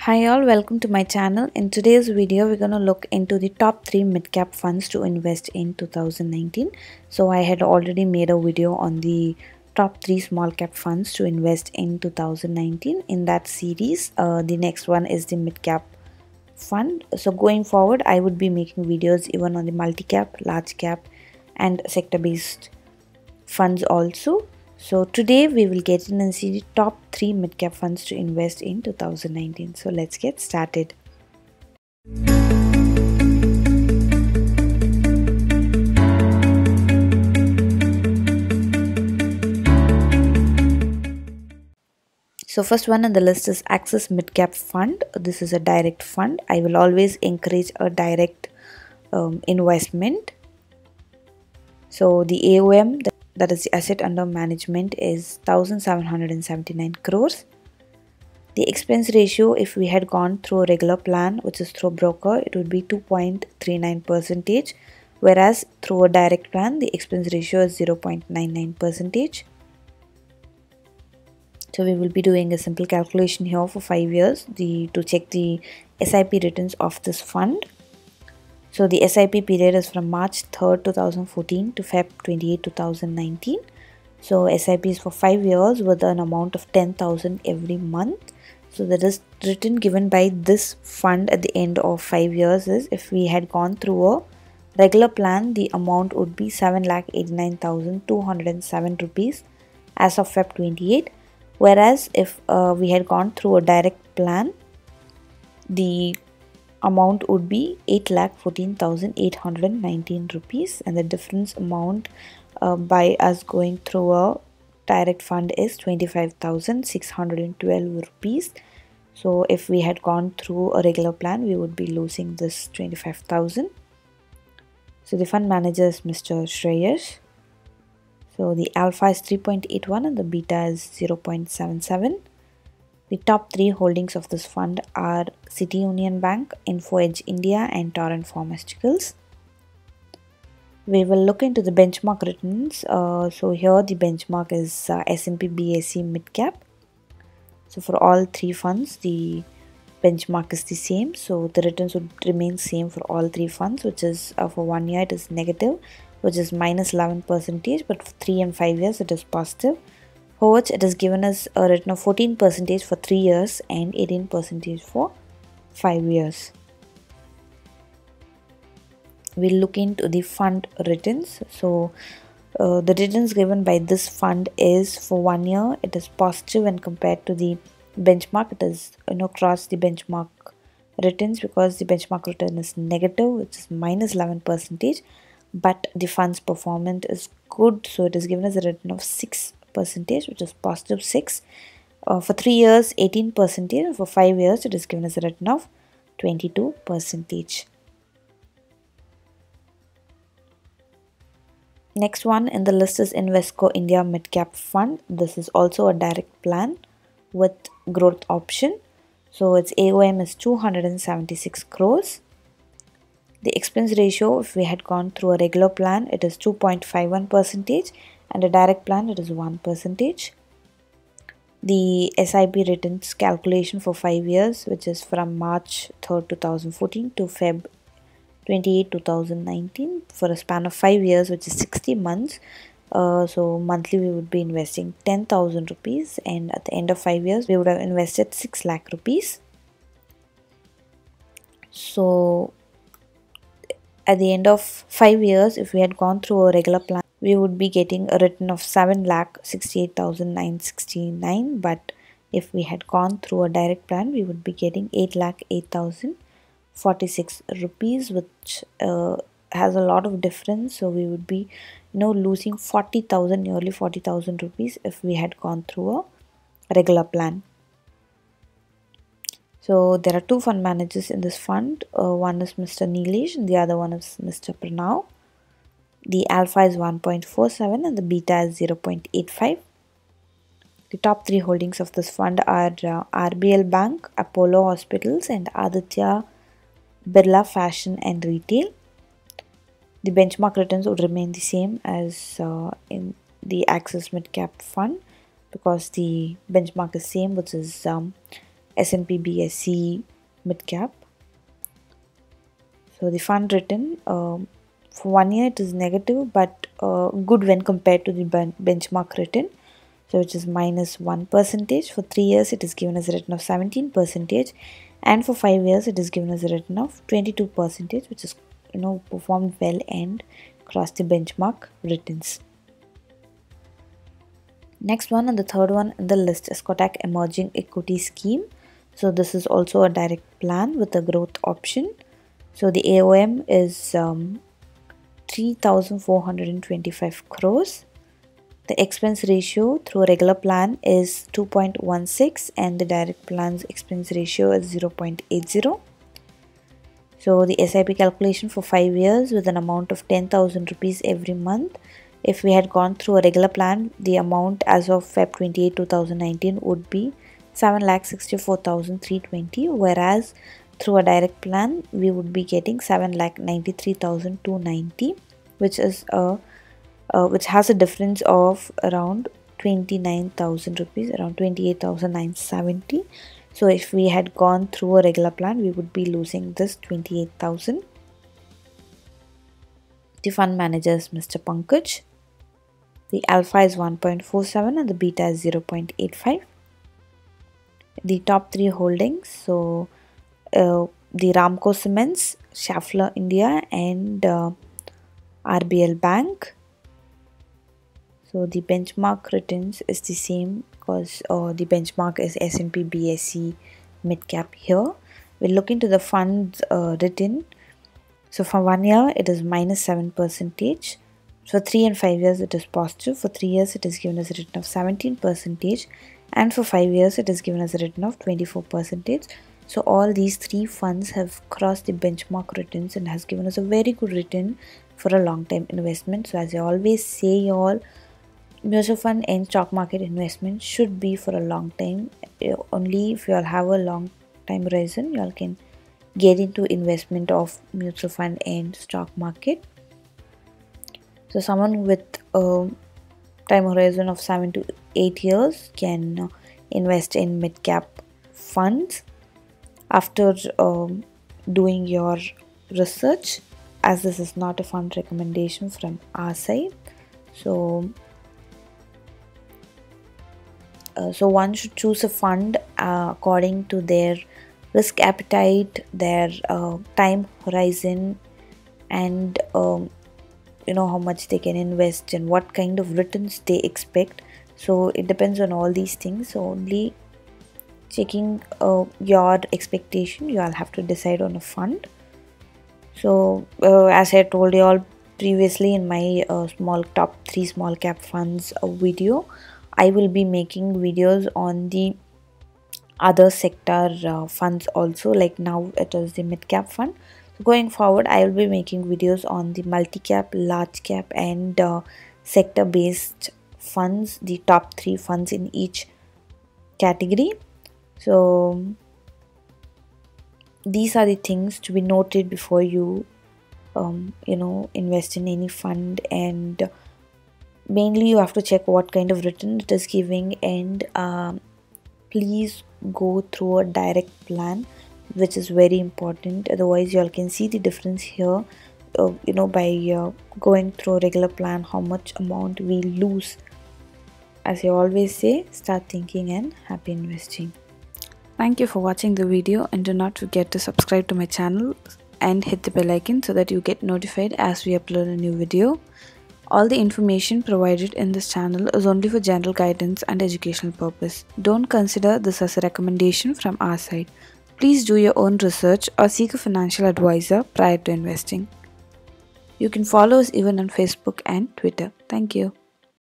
Hi all, welcome to my channel. In today's video, we're going to look into the top 3 mid-cap funds to invest in 2019. So I had already made a video on the top 3 small cap funds to invest in 2019. In that series, the next one is the mid-cap fund. So going forward, I would be making videos even on the multi-cap, large cap and sector-based funds also. So today we will get in and see the top 3 mid-cap funds to invest in 2019. So let's get started. So first one on the list is Axis Midcap Fund. This is a direct fund. I will always encourage a direct investment. So the AUM, that is the asset under management, is 1779 crores. The expense ratio, if we had gone through a regular plan, which is through a broker, it would be 2.39%, whereas through a direct plan, the expense ratio is 0.99%. So we will be doing a simple calculation here for 5 years to check the SIP returns of this fund. So the SIP period is from March 3rd, 2014 to Feb 28, 2019. So SIP is for 5 years with an amount of 10,000 every month. So the risk return given by this fund at the end of 5 years is, if we had gone through a regular plan, the amount would be 7,89,207 rupees as of Feb 28. Whereas if we had gone through a direct plan, the amount would be 8,14,819 rupees, and the difference amount by us going through a direct fund is 25,612 rupees. So if we had gone through a regular plan, we would be losing this 25,000. So the fund manager is Mr. Shreyas. So the alpha is 3.81 and the beta is 0.77. The top 3 holdings of this fund are City Union Bank, Info Edge India and Torrent Pharmaceuticals. We will look into the benchmark returns. So here the benchmark is S&P BSE Midcap. So for all 3 funds, the benchmark is the same. So the returns would remain same for all 3 funds, which is for 1 year it is negative, which is minus 11%, but for 3 and 5 years it is positive. For which it has given us a return of 14% for 3 years and 18% for 5 years. We'll look into the fund returns. So the returns given by this fund is, for 1 year it is positive when compared to the benchmark. It is cross the benchmark returns, because the benchmark return is negative, which is minus 11%, but the fund's performance is good, so it is given us a return of 6%, which is positive 6. For 3 years 18%, and for 5 years it is given as a return of 22%. Next one in the list is Invesco India Midcap Fund. This is also a direct plan with growth option. So its AUM is 276 crores. The expense ratio, if we had gone through a regular plan, it is 2.51%, and a direct plan it is 1%. The SIP returns calculation for 5 years, which is from March 3rd, 2014 to Feb 28, 2019, for a span of 5 years, which is 60 months. So monthly we would be investing 10,000 rupees, and at the end of 5 years we would have invested 6 lakh rupees. So at the end of 5 years, if we had gone through a regular plan, we would be getting a return of 7,68,969, but if we had gone through a direct plan, we would be getting 8,08,046 rupees, which has a lot of difference. So we would be losing 40,000, nearly 40,000 rupees if we had gone through a regular plan. So there are 2 fund managers in this fund. One is Mr. Neelesh and the other one is Mr. Pranav. The alpha is 1.47 and the beta is 0.85. The top 3 holdings of this fund are RBL Bank, Apollo Hospitals and Aditya Birla Fashion and Retail. The benchmark returns would remain the same as in the Axis Midcap Fund, because the benchmark is same, which is S&P BSE MidCap. So the fund return for 1 year it is negative, but good when compared to the benchmark return, so which is -1%. For 3 years it is given as a return of 17%, and for 5 years it is given as a return of 22%, which is performed well and crossed the benchmark returns. Next one, and the third one in the list, is Kotak Emerging Equity Scheme. So this is also a direct plan with a growth option. So the AOM is 3,425 crores. The expense ratio through a regular plan is 2.16, and the direct plan's expense ratio is 0.80. So the SIP calculation for 5 years with an amount of 10,000 rupees every month. If we had gone through a regular plan, the amount as of Feb 28, 2019 would be 7,64,320, whereas through a direct plan we would be getting 7,93,290, which is which has a difference of around 29,000 rupees, around 28,970. So if we had gone through a regular plan, we would be losing this 28,000. The fund manager is Mr. Pankaj. The alpha is 1.47 and the beta is 0.85. The top 3 holdings, so the Ramco Cements, Schaeffler India, and RBL Bank. So the benchmark returns is the same because the benchmark is S&P BSE MidCap here. We'll look into the funds return. So for 1 year it is -7%. For 3 and 5 years it is positive. For 3 years it is given as a return of 17%, and for 5 years it is given as a return of 24%. So all these 3 funds have crossed the benchmark returns and has given us a very good return for a long time investment. So as I always say, y'all, mutual fund and stock market investment should be for a long time. Only if you all have a long time horizon, you all can get into investment of mutual fund and stock market. So someone with a time horizon of 7 to 8 years can invest in mid-cap funds after doing your research, as this is not a fund recommendation from our side. So one should choose a fund according to their risk appetite, their time horizon, and how much they can invest and what kind of returns they expect. So it depends on all these things. So only checking your expectation, you all have to decide on a fund. So as I told you all previously in my top 3 small cap funds video, I will be making videos on the other sector funds also. Like now it is the mid cap fund. So going forward, I will be making videos on the multi-cap, large cap, and sector based funds, the top 3 funds in each category. So these are the things to be noted before you invest in any fund, and mainly you have to check what kind of return it is giving, and please go through a direct plan, which is very important. Otherwise you all can see the difference here by going through a regular plan, how much amount we lose. As I always say, start thinking and happy investing. Thank you for watching the video, and do not forget to subscribe to my channel and hit the bell icon so that you get notified as we upload a new video. All the information provided in this channel is only for general guidance and educational purpose. Don't consider this as a recommendation from our side. Please do your own research or seek a financial advisor prior to investing. You can follow us even on Facebook and Twitter. Thank you.